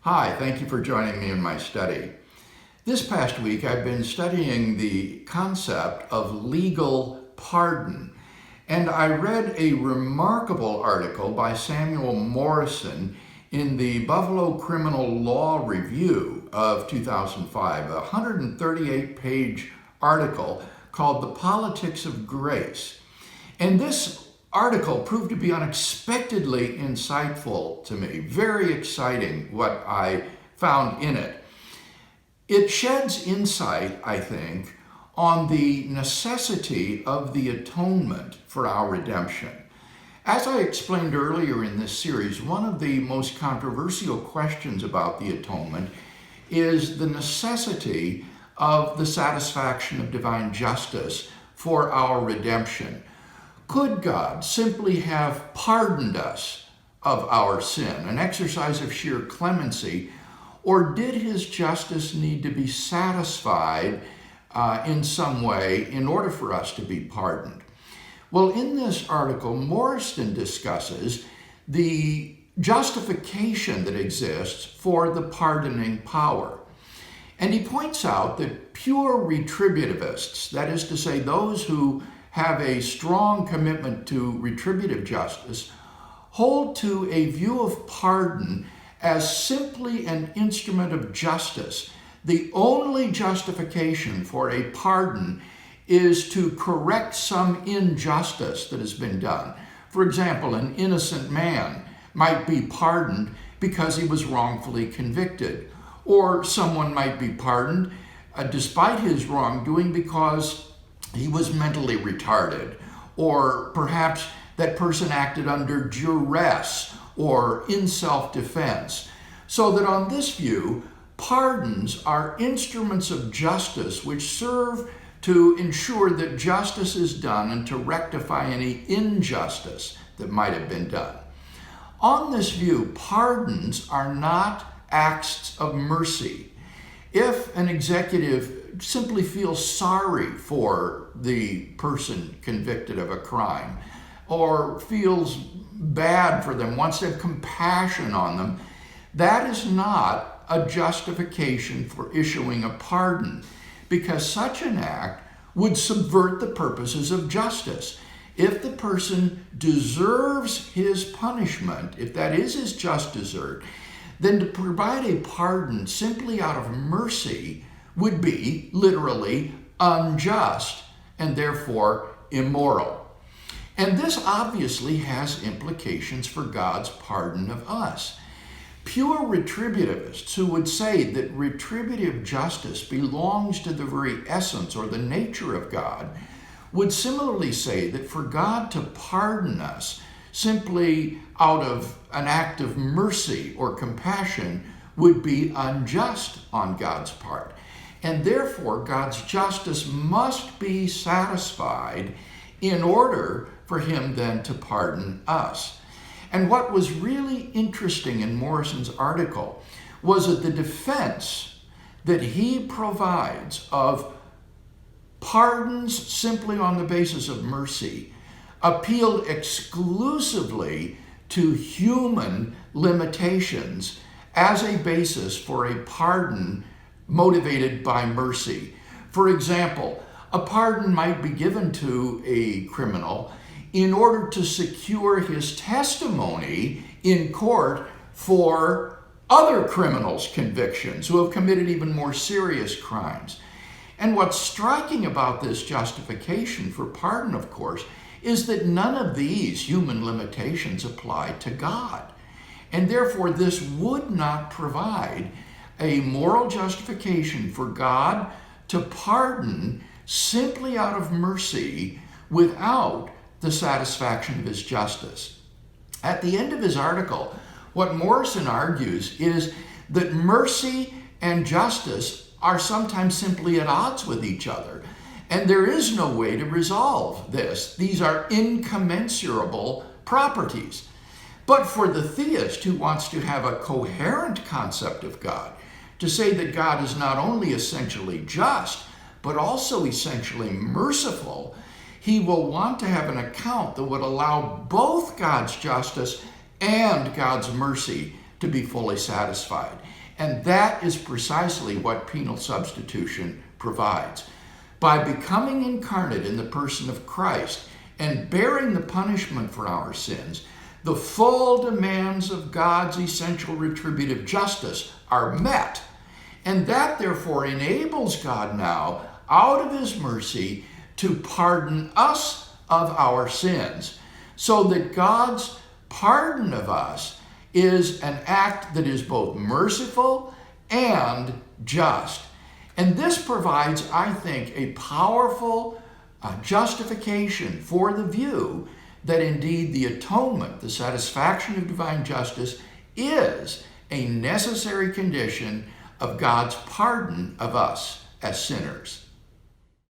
Hi, thank you for joining me in my study. This past week I've been studying the concept of legal pardon, and I read a remarkable article by Samuel Morrison in the Buffalo Criminal Law Review of 2005, a 138-page article called The Politics of Grace. And this article proved to be unexpectedly insightful to me. Very exciting what I found in it. It sheds insight, I think, on the necessity of the atonement for our redemption. As I explained earlier in this series, one of the most controversial questions about the atonement is the necessity of the satisfaction of divine justice for our redemption. Could God simply have pardoned us of our sin, an exercise of sheer clemency, or did his justice need to be satisfied in some way in order for us to be pardoned? Well, in this article, Morrison discusses the justification that exists for the pardoning power. And he points out that pure retributivists, that is to say, those who have a strong commitment to retributive justice, hold to a view of pardon as simply an instrument of justice. The only justification for a pardon is to correct some injustice that has been done. For example, an innocent man might be pardoned because he was wrongfully convicted, or someone might be pardoned despite his wrongdoing because he was mentally retarded, or perhaps that person acted under duress or in self-defense. So that on this view, pardons are instruments of justice which serve to ensure that justice is done and to rectify any injustice that might have been done. On this view, pardons are not acts of mercy. If an executive simply feels sorry for the person convicted of a crime, or feels bad for them, wants to have compassion on them, that is not a justification for issuing a pardon, because such an act would subvert the purposes of justice. If the person deserves his punishment, if that is his just desert, then to provide a pardon simply out of mercy would be literally unjust and therefore immoral. And this obviously has implications for God's pardon of us. Pure retributivists who would say that retributive justice belongs to the very essence or the nature of God would similarly say that for God to pardon us simply out of an act of mercy or compassion would be unjust on God's part. And therefore, God's justice must be satisfied in order for him then to pardon us. And what was really interesting in Morrison's article was that the defense that he provides of pardons simply on the basis of mercy appealed exclusively to human limitations as a basis for a pardon motivated by mercy. For example, a pardon might be given to a criminal in order to secure his testimony in court for other criminals' convictions who have committed even more serious crimes. And what's striking about this justification for pardon, of course, is that none of these human limitations apply to God. And therefore, this would not provide a moral justification for God to pardon simply out of mercy without the satisfaction of his justice. At the end of his article, what Morrison argues is that mercy and justice are sometimes simply at odds with each other, and there is no way to resolve this. These are incommensurable properties. But for the theist who wants to have a coherent concept of God, to say that God is not only essentially just, but also essentially merciful, he will want to have an account that would allow both God's justice and God's mercy to be fully satisfied. And that is precisely what penal substitution provides. By becoming incarnate in the person of Christ and bearing the punishment for our sins, the full demands of God's essential retributive justice are met. And that therefore enables God now, out of his mercy, to pardon us of our sins, so that God's pardon of us is an act that is both merciful and just. And this provides, I think, a powerful justification for the view that indeed the atonement, the satisfaction of divine justice, is a necessary condition of God's pardon of us as sinners.